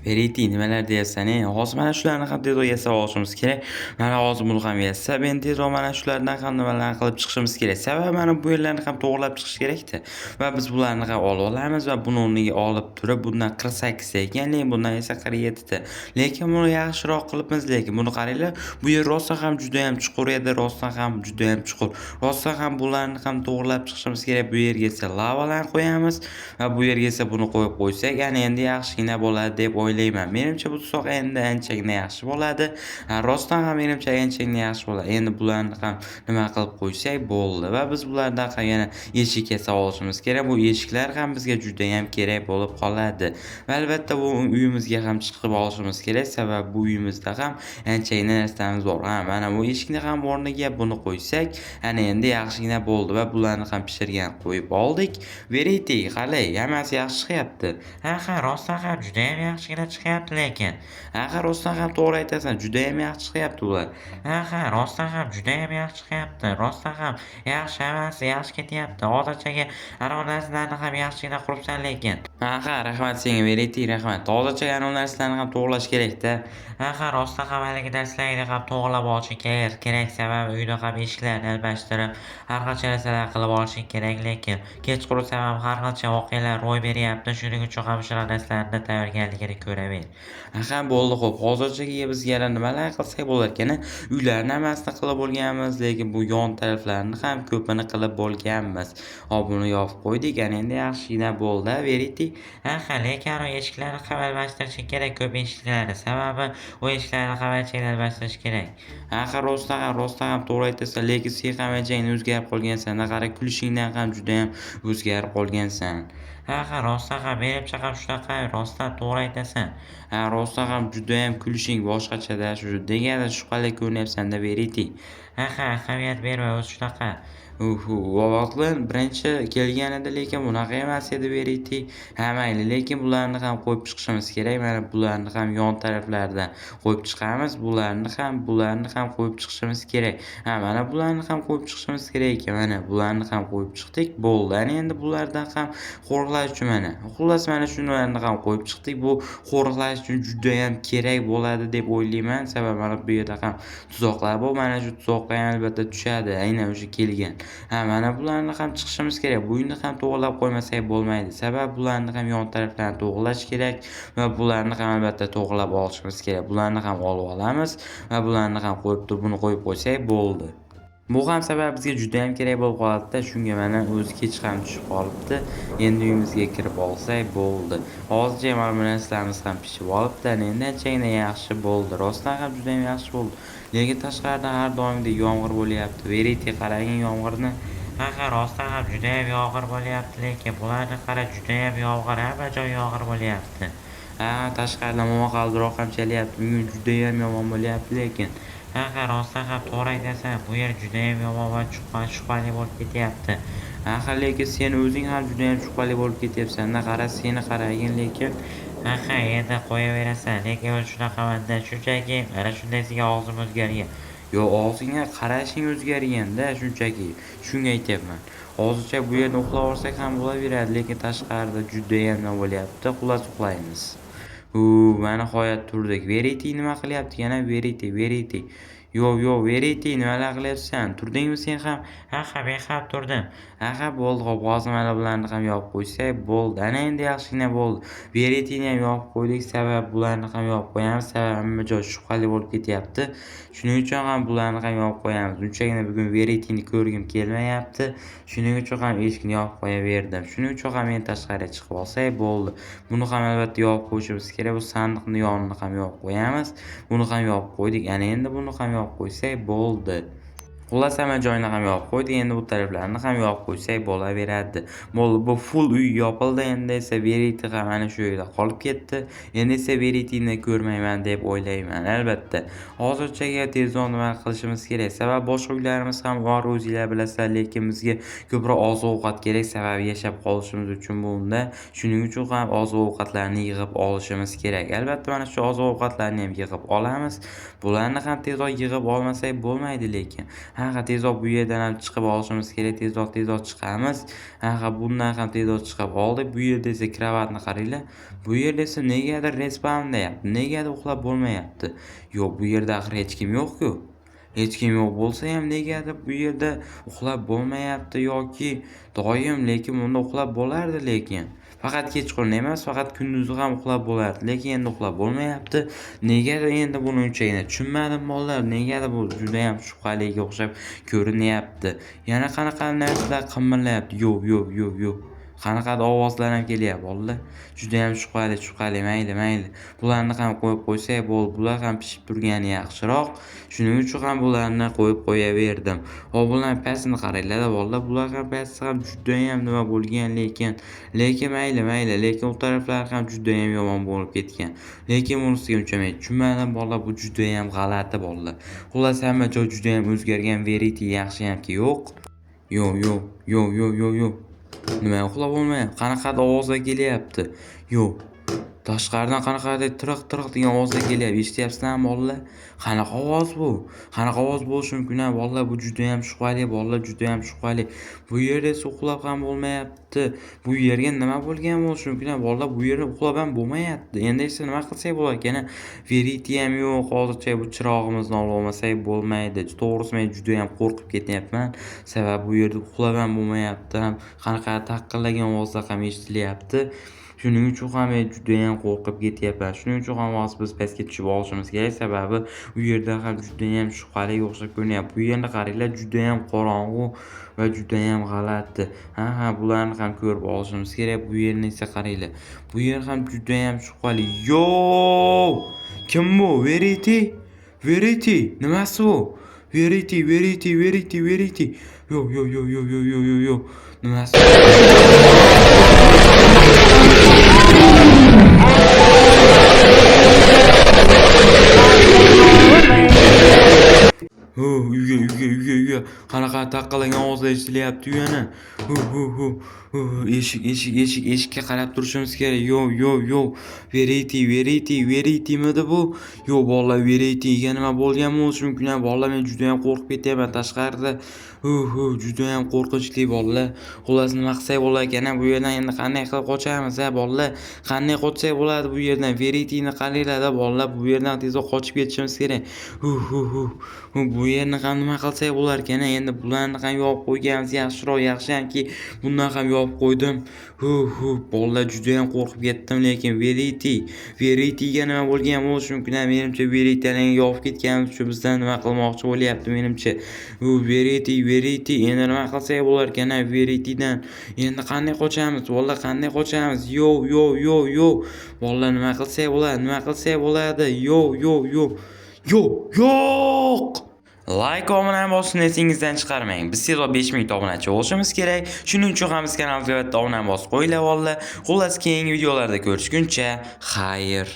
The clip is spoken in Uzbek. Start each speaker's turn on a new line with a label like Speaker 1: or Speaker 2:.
Speaker 1: Veriti nimalar deyapsan hozir mana shularni ham tezroq yasab olishimiz kerak. Mana hozir buni ham yasab, endi tezroq mana shulardan ham nimalarni qilib chiqishimiz kerak. Sababi mana bu yerlarni ham to'g'rilab chiqish kerak-da. Va biz bularni ham olib olamiz va buni o'rniga olib turib, bundan 48 ta ekan, lekin bundan esa 47 ta. Lekin buni yaxshiroq qilibmiz, lekin buni qaranglar, bu yer rostdan ham juda ham chuqur edi, rostdan ham juda ham chuqur. Rostdan ham bularni ham to'g'rilab chiqishimiz kerak. Bu yerga esa lavalarni qo'yamiz va bu yerga esa buni qo'yib qo'ysak, ya'ni endi yaxshigina bo'ladi deb o'ylayman. Menimcha bu tuzoq endi anchagina yaxshi bo'ladi. Rostdan ham menimcha anchagina yaxshi bo'ladi. Endi bularni ham nima qilib qo'ysak bo'ldi va biz bulardan ham yana eshik yasab olishimiz kerak. Bu eshiklar ham bizga juda ham kerak bo'lib qoladi. Va albatta bu uyimizga ham chiqib olishimiz kerak, sababi bu uyimizda ham anchagina narsamiz bor. Mana bu eshikni ham o'rniga buni qo'ysak, ana endi yaxshigina bo'ldi va bularni ham pishirgan qo'yib oldik. Veriti, qalay, hammasi yaxshi chiqyapti.
Speaker 2: Rostdan ham juda ham yaxshigina chiqyapti lekin.
Speaker 1: Rostdan ham to'g'ri aytasan, juda ham yaxshi chiqyapti ular.
Speaker 2: Rostdan ham juda ham yaxshi chiqyapti. Rostdan ham yaxshi, hammasi yaxshi ketyapti. Hozirchaga anavi narsalarni ham yaxshigina quribsan lekin.
Speaker 1: Rahmat senga Veriti, rahmat. Hozircha anavi narsalarni ham to'g'irlash kerak-da.
Speaker 2: Rostdan ham haligi narsalarni ham to'g'irlab olishing kerak, sababi uyda ham eshiklarni almashtirib, har qancha narsalar qilib olishing kerak, lekin kechqurun ham har qancha voqealar ro'y beryapti. Shuning uchun ham shunaqa narsalarni tayyorgarligini ko'raver.
Speaker 1: Bo'ldi xo'p. Hozirchaga biz yana nimalar qilsak bo'larkan? Uylarni hammasini qilib bo'lganmiz, lekin bu yon taraflarni ham ko'pini qilib bo'lganmiz. Hop, buni yopib qo'ydik. Ana endi yaxshigina bo'ldi, Veriti.
Speaker 2: Lekin u eshiklarni ham almashtirish kerak, ko'p eshiklarni. Sababi u eshiklarni ham anchagina almashtirish kerak.
Speaker 1: Rostdan ham to'g'ri aytasan, lekin sen ham anchagina o'zgarib qolgansan. Qara, kulishingdan ham juda ham o'zgarib qolgansan.
Speaker 2: Rostdan ham menimcha ham shunaqa, rostdan to'g'ri aytasan.
Speaker 1: Rostdan ham juda ham kulishing boshqachada, shu negadir shubhali ko'rinyapsan-da, Veriti.
Speaker 2: Ahamiyat berma, o'zi shunaqa.
Speaker 1: Vaqtlan birinchi kelganida lekin bunaqa emas edi, Veriti. Mayli, lekin bularni ham qo'yib chiqishimiz kerak. Mana bularni ham yon taraflaridan qo'yib chiqamiz. Bularni ham qo'yib chiqishimiz kerak. Mana bularni ham qo'yib chiqishimiz kerak ekan. Mana bularni ham qo'yib chiqdik. Bo'ldi. Ana endi bulardan ham qo'riqlash uchun mana. Xullas mana shularni ham qo'yib chiqdik. Bu qo'riqlash uchun juda ham kerak bo'ladi deb o'ylayman. Sababi mana bu yerda ham tuzoqlar bor. Mana shu tuzoqqa ham albatta tushadi. Aynan o'sha kelgan. Mana bularni ham chiqishimiz kerak. Bu uyni ham to'g'rilab qo'ymasak bo'lmaydi. Sababi bularni ham yon taraflarini to'g'rilash kerak va bularni ham albatta to'g'rilab olishimiz kerak. Bularni ham olib olamiz va bularni ham qo'yib turib, buni qo'yib qo'ysak bo'ldi. Bu ham sabab bizga juda ham kerak bo'lib qoladi-da. Shunga mana o'zi kech ham tushib qolibdi. Endi uyimizga kirib olsak bo'ldi. Hozircha mana bu narsalarimiz ham pishib olibdi. Endi anchagina yaxshi bo'ldi. Rostdan ham juda ham yaxshi bo'ldi. Lekin tashqarida har doimgidek yomg'ir bo'lyapti. Veriti, qarang yomg'irni.
Speaker 2: Rostdan ham juda ham yomg'ir bo'lyapti, lekin bularni qara, juda ham yomg'ir, hamma joy yomg'ir bo'lyapti.
Speaker 1: Tashqarida momaqaldiroq ham chalyapti. Bugun juda ham yomon bo'lyapti lekin.
Speaker 2: Rostdan ham to'g'ri aytasan, bu yer juda ham yomon va shubhali bo'lib ketyapti.
Speaker 1: Lekin sen o'zing ham juda ham shubhali bo'lib ketyapsan-da. Qara, seni qaragin lekin.
Speaker 2: Endi qo'yaverasan, lekin o'zi shunaqamanda, shunchaki mana shunday senga og'zim o'zgargan.
Speaker 1: Og'zingga qarashing o'zgarganda shunchaki. Shunga aytyapman. Hozircha bu yerda uxlab olsak ham bo'laveradi, lekin tashqarida juda ham nima bo'lyapti. Xullas uxlaymiz. Mana nihoyat turdik. Veriti nima qilyapti yana? Veriti. Yo'q, Veriti, nimalar qilyapsan? Turdingmi sen ham?
Speaker 2: Men ham turdim.
Speaker 1: Bo'ldi, xo'p, hozir mana bularni ham yopib qo'ysak bo'ldi. Ana endi yaxshigina bo'ldi. Veritini ham yopib qo'ydik, sababi bularni ham yopib qo'yamiz. Sababi hamma joy shubhali bo'lib ketyapti. Shuning uchun ham bularni ham yopib qo'yamiz. Unchagina bugun Veritini ko'rgim kelmayapti. Shuning uchun ham eshikni yopib qo'yaverdim. Shuning uchun ham men tashqariga chiqib olsak bo'ldi. Buni ham albatta yopib qo'yishimiz kerak. Bu sandiqni yonini ham yopib qo'yamiz. Buni ham yopib qo'ydik. Ana endi buni ham yopib qo'ysak bo'ldi. Xullas hamma joyini ham yopib qo'ydik. Endi bu taraflarni ham yopib qo'ysak bo'laveradi. Bo'ldi, bu full uy yopildi. Endi esa Veriti ham mana shu yerda qolib ketdi. Endi esa Veritini ko'rmayman deb o'ylayman. Albatta, hozirchaga tezroq nima qilishimiz kerak. Sababi boshqa uylarimiz ham bor, o'zingizlar bilasizlar, lekin bizga ko'proq oziq-ovqat kerak. Sababi yashab qolishimiz uchun bunda. Shuning uchun ham oziq-ovqatlarni yig'ib olishimiz kerak. Albatta, mana shu oziq-ovqatlarni ham yig'ib olamiz. Bularni ham tezroq yig'ib olmasak bo'lmaydi lekin. Ha tezroq bu yerdan ham chiqib olishimiz kerak. Tezroq chiqamiz. Ha bundan ham tezroq chiqib oldik. Bu yerda esa kravatni qaranglar. Bu yerda esa negadir respawn deyapti. Negadir uxlab bo'lmayapti. Yo'q, bu yerda axir hech kim yo'q-ku. Hech kim yo'q bo'lsa ham negadir bu yerda uxlab bo'lmayapti yoki doim, lekin bunda uxlab bo'lardi lekin. Faqat kechqurun emas, faqat kunduzi ham uxlab bo'lardi, lekin endi uxlab bo'lmayapti. Negadir endi buni unchagina tushunmadim bolalar. Negadir bu juda ham shubhaliga o'xshab ko'rinyapti. Yana qanaqa narsalar qimirlayapti. Yo'q. Qanaqadir ovozlar ham kelyapti bolalar. Juda ham shubhali. Mayli. Bularni ham qo'yib qo'ysak bo'ldi. Bular ham pishib turgani yaxshiroq. Shuning uchun ham bularni qo'yib qo'yaverdim. Hop, bularning pastini qaranglar bolalar. Bular ham pasti ham juda ham nima bo'lgan lekin mayli. Lekin u taraflar ham juda ham yomon bo'lib ketgan. Lekin bunisiga uncha men tushunmadim bolalar. Bu juda ham g'alati bolalar. Xullas hamma joy juda ham o'zgargan. Verity yaxshiyamki yo'q. Yo'q. Nima uxlab bo'lmayapti? Qanaqadir ovozlar kelyapti. Yo'q. Tashqaridan qanaqadir tirq degan ovozlar kelyapti. Eshityapsizlarmi bolalar? Qanaqa ovoz bu? Qanaqa ovoz bo'lishi mumkin bolalar? Bu juda ham shubhali bolalar, juda ham shubhali. Bu yerda esa uxlab ham bo'lmayapti. Bu yerga nima bo'lgan bo'lishi mumkin bolalar? Bu yerda uxlab ham bo'lmayapti. Endi esa nima qilsak bo'lar ekan? Verity ham yo'q. Hozircha bu chirog'imizni olib olmasak bo'lmaydi. To'g'risi men juda ham qo'rqib ketyapman. Sababi bu yerda uxlab ham bo'lmayapti. Qanaqa taqqillagan ovozlar ham eshitilyapti. Shuning uchun ham men juda ham qo'rqib ketyapman. Shuning uchun ham biz pastga tushib olishimiz kerak. Sababi u yerda ham juda ham shubhaliga o'xshab ko'rinyapti. Bu yerni qaranglar, juda ham qorong'u va juda ham g'alati. Bularni ham ko'rib olishimiz kerak. Bu yerni esa qaranglar. Bu yer ham juda ham shubhali. Yo'q! Kim bu? Verity. Nimasi bu? Verity. Yo'q. Nimasi? Uyga. Qanaqa taqqalagan ovozlar eshitilyapti yana. Eshikka qarab turishimiz kerak. Yo'q. Verity'midi bu? Yo'q bolalar, Verity'ga nima bo'lgan bo'lishi mumkin? Bolalar, men juda ham qo'rqib ketyapman tashqarida. Juda ham qo'rqinchli bolalar. Xullas nima qilsak bo'lar ekan? Bu yerdan endi qanday qilib qochamiz bolalar? Qanday qochsak bo'ladi bu yerdan? Verity'ni qaranglar bolalar, bu yerdan tezroq qochib ketishimiz kerak. Bu yerni ham nima qilsak bo'lar ekan? Endi bularni ham yopib qo'yganimiz yaxshiyamki bundan ham yopib qo'ydim. Bolalar, juda ham qo'rqib ketdim, lekin Verity'ga nima bo'lgan bo'lishi mumkin? Menimcha Verity'ni yopib ketganimiz uchun bizdan nima qilmoqchi bo'lyapti menimcha. Verity, endi nima qilsak bo'lar ekan Verity'dan? Endi qanday qochamiz? Bolalar, qanday qochamiz? Yo'q. Bolalar, nima qilsak bo'ladi? Yo'q. Like va obunani bosishni esingizdan chiqarmang. Biz tezroq 5000 ta obunachi bo'lishimiz kerak. Shuning uchun ham biz kanalga albatta obunani bosib qo'yinglar bolalar. Xullas, keyingi videolarda ko'rishguncha, xayr.